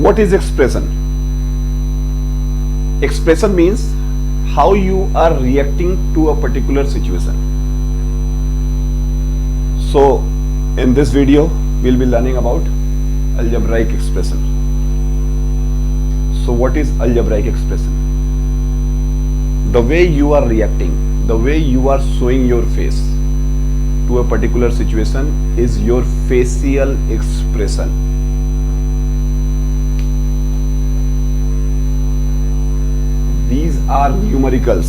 What is expression? Expression means how you are reacting to a particular situation. So in this video we'll be learning about algebraic expression. So what is algebraic expression? The way you are reacting, the way you are showing your face to a particular situation is your facial expression. These are numericals.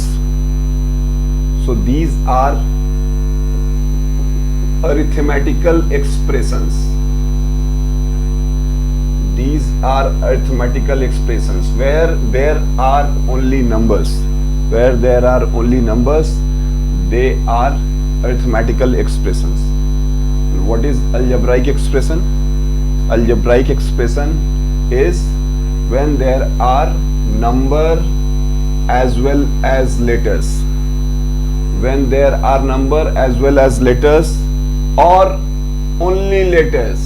So these are arithmetical expressions. These are arithmetical expressions where there are only numbers. Where there are only numbers, they are arithmetical expressions. What is algebraic expression? Algebraic expression is when there are number as well as letters. When there are number as well as letters or only letters.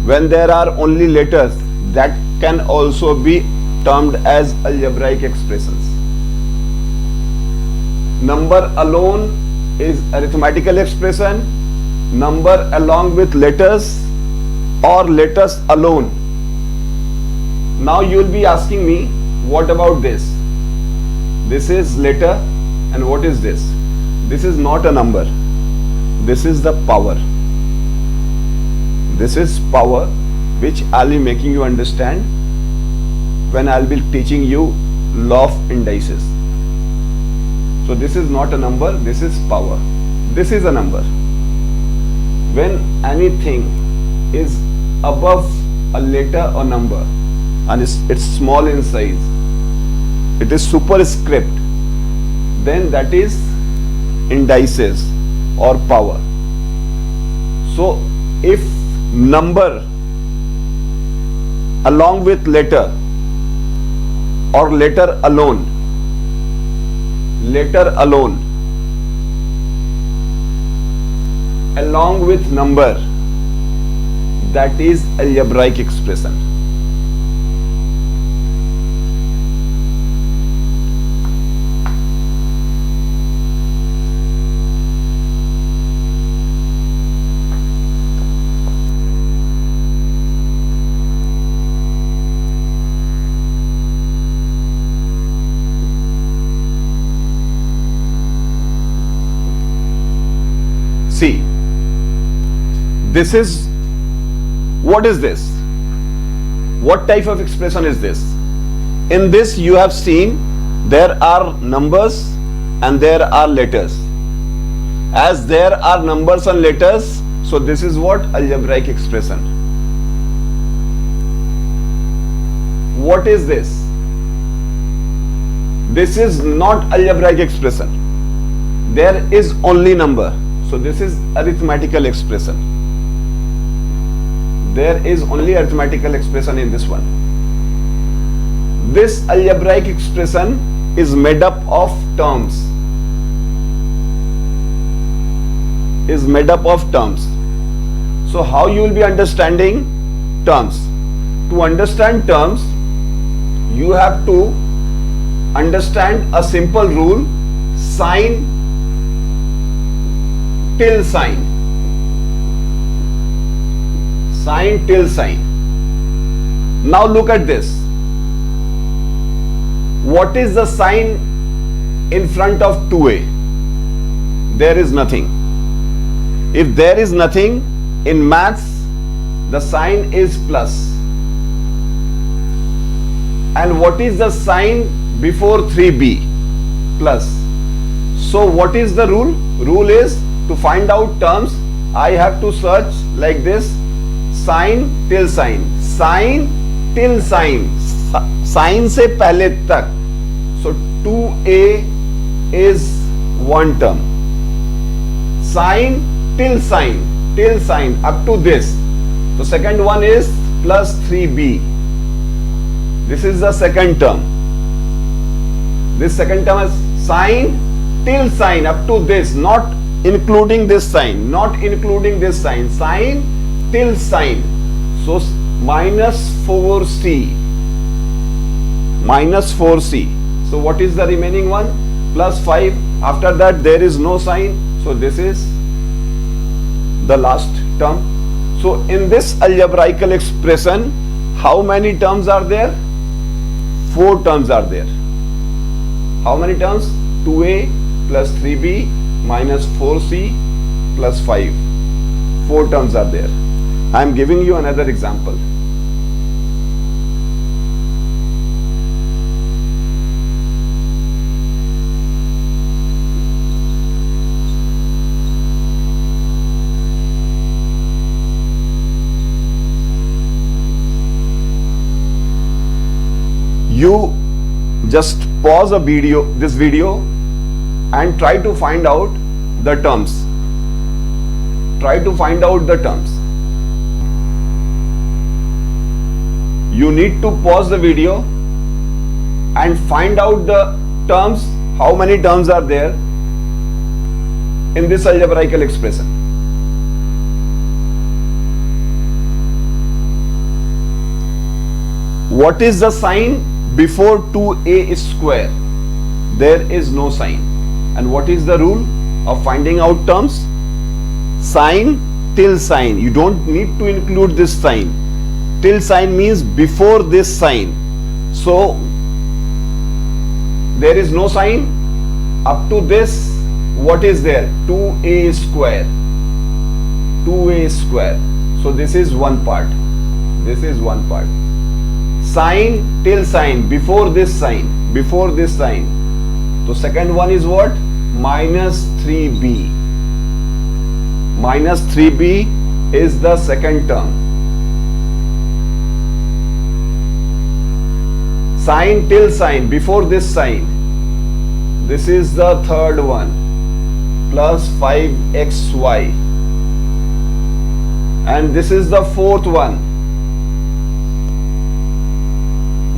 When there are only letters, that can also be termed as algebraic expressions. Number alone is arithmetical expression. Number along with letters or letters alone. Now you will be asking me, what about this? This is letter, and what is this? This is not a number. This is the power. This is power, which I'll be making you understand when I'll be teaching you law of indices. So this is not a number, this is power. This is a number. When anything is above a letter or number and it's small in size, it is superscript, then that is indices or power. So if number along with letter or letter alone along with number, that is algebraic expression. See, this is, what is this? What type of expression is this? In this you have seen there are numbers and there are letters. As there are numbers and letters, so this is what algebraic expression. What is this? This is not algebraic expression. There is only number. So this is arithmetical expression. There is only arithmetical expression in this one. This algebraic expression is made up of terms. So how you will be understanding terms? To understand terms, you have to understand a simple rule: sine till sine. Sine till sine. Now look at this. What is the sign in front of 2a? There is nothing. If there is nothing, in maths, the sign is plus. And what is the sign before 3b? Plus. So what is the rule? Rule is, to find out terms, I have to search like this: sine till sine, sine till sine, sine से पहले तक. So 2a is one term. Sine till sine up to this. So second one is plus 3b. This is the second term. This second term is sine till sine up to this, not including this sign, sine till sign. So minus 4c. Minus 4c. So what is the remaining one? Plus 5. After that there is no sign. So this is the last term. So in this algebraical expression, how many terms are there? 4 terms are there. How many terms? 2a plus 3b minus 4c plus 5. 4 terms are there. I am giving you another example. You just pause this video and try to find out the terms. Try to find out the terms. You need to pause the video and find out the terms, how many terms are there in this algebraical expression. What is the sign before 2a square? There is no sign. And what is the rule of finding out terms? Sign till sign. You don't need to include this sign. Till sign means before this sign. So there is no sign. Up to this, what is there? 2a square. 2a square. So this is one part. This is one part. Sign till sign, before this sign. Before this sign. So second one is what? Minus 3b. Minus 3b is the second term. Sign till sign, before this sign. This is the third one. Plus 5xy. And this is the fourth one.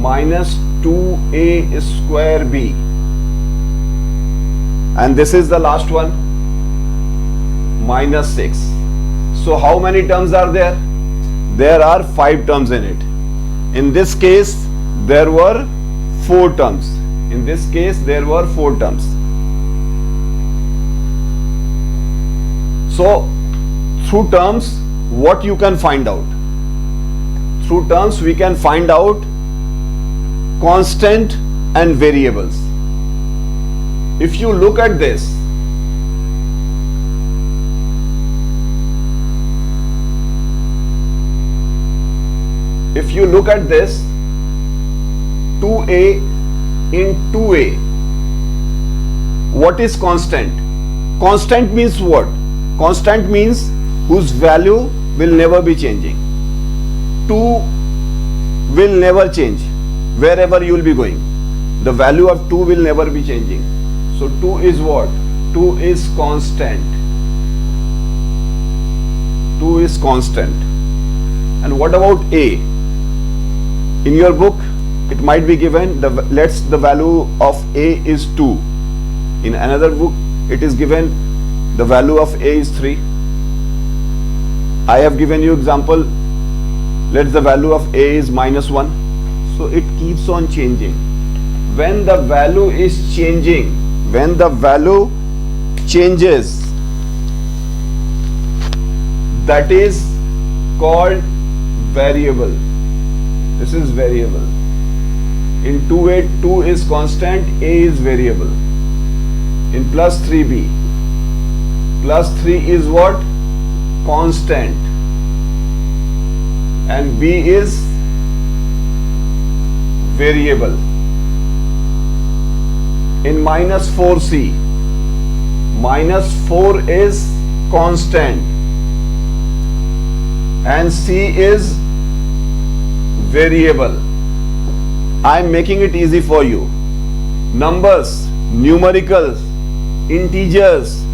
Minus 2a square b. And this is the last one. Minus 6. So how many terms are there? There are 5 terms in it. In this case, there were 4 terms. In this case, there were 4 terms. So, through terms, what you can find out? Through terms, we can find out constant and variables. If you look at this, if you look at this, 2a in 2a, what is constant? Constant means what? Constant means whose value will never be changing. 2 will never change. Wherever you will be going, the value of 2 will never be changing. So 2 is what? 2 is constant. 2 is constant. And what about a? In your book, it might be given, the value of a is 2. In another book, it is given the value of a is 3. I have given you example, let the value of a is minus 1. So it keeps on changing. When the value is changing, when the value changes, that is called variable. This is variable. In 2a, 2 is constant, a is variable. In plus 3b, plus 3 is what? Constant. And b is variable. In minus 4c, minus 4 is constant and c is variable. I am making it easy for you. Numbers, numericals, integers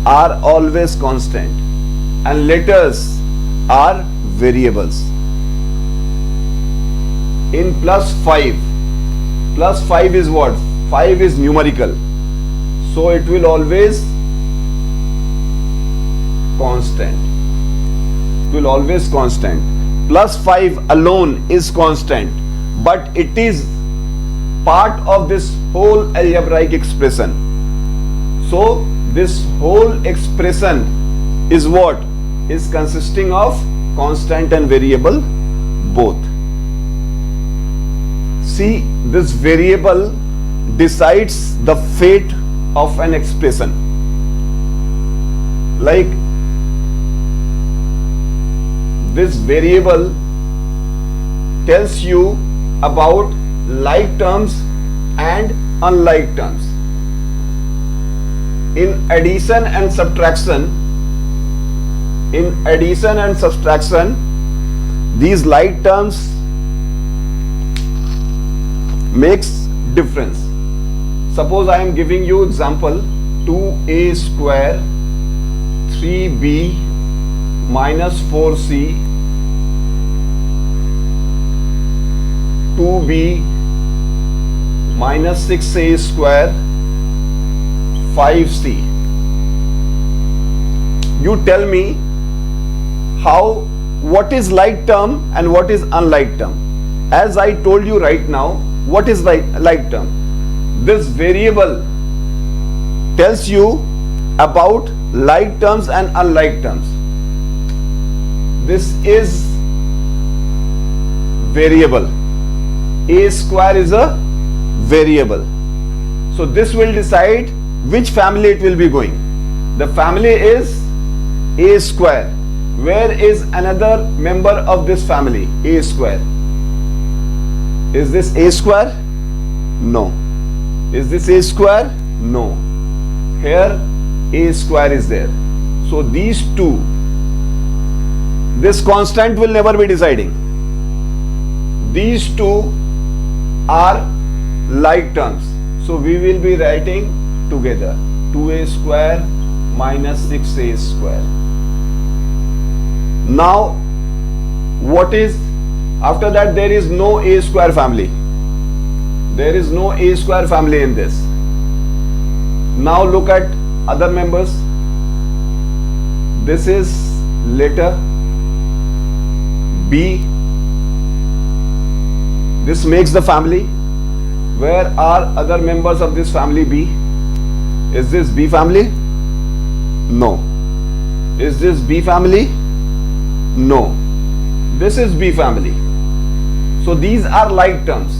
are always constant and letters are variables. In plus 5 is what? 5 is numerical, so it will always constant. will always constant. Plus 5 alone is constant, but it is part of this whole algebraic expression. So this whole expression is what? Is consisting of constant and variable both. See, this variable decides the fate of an expression. Like this variable tells you about like terms and unlike terms. In addition and subtraction, these like terms makes difference. Suppose I am giving you example 2a square 3b minus 4c 2b minus 6a square 5c. You tell me what is like term and what is unlike term. As I told you right now, what is like term? This variable tells you about like terms and unlike terms. This is variable. A square is a variable. So this will decide which family it will be going. The family is a square. Where is another member of this family? A square. Is this a square? No. Is this a square? No. Here a square is there. So these two, this constant will never be deciding. These two are like terms. So we will be writing together 2a square minus 6a square. Now what is after that? There is no a square family. There is no a square family in this. Now look at other members. This is letter B. This makes the family. Where are other members of this family B? Is this B family? No. Is this B family? No. This is B family. So these are like terms.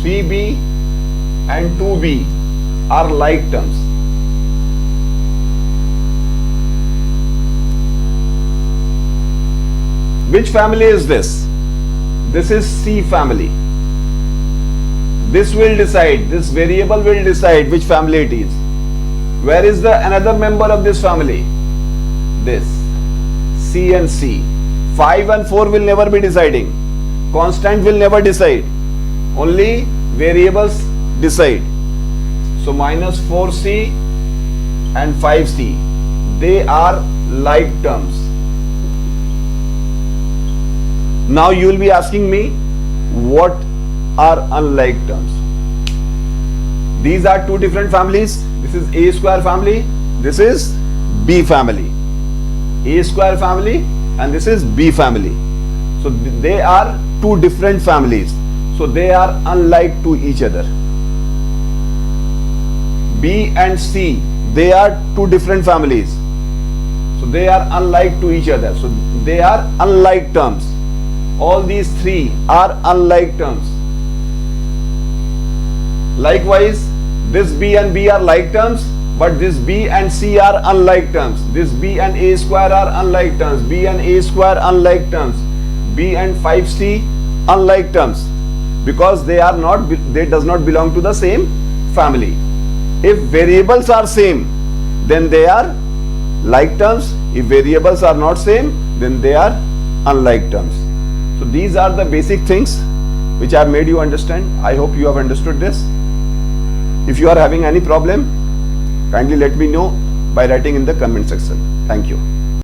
3B and 2B are like terms. Which family is this? This is C family. This will decide, this variable will decide which family it is. Where is the another member of this family? This, C and C. 5 and 4 will never be deciding. Constant will never decide. Only variables decide. So minus 4C and 5C, they are like terms. Now you will be asking me, what are unlike terms? These are two different families. This is A square family. This is B family. A square family and this is B family. So they are two different families. So they are unlike to each other. B and C, they are two different families. So they are unlike to each other. So they are unlike terms. All these three are unlike terms. Likewise, this B and B are like terms, but this B and C are unlike terms. This B and A square are unlike terms. B and A square unlike terms. B and 5C unlike terms, because they does not belong to the same family. If variables are same, then they are like terms. If variables are not same, then they are unlike terms. So these are the basic things which I have made you understand. I hope you have understood this. If you are having any problem, kindly let me know by writing in the comment section. Thank you.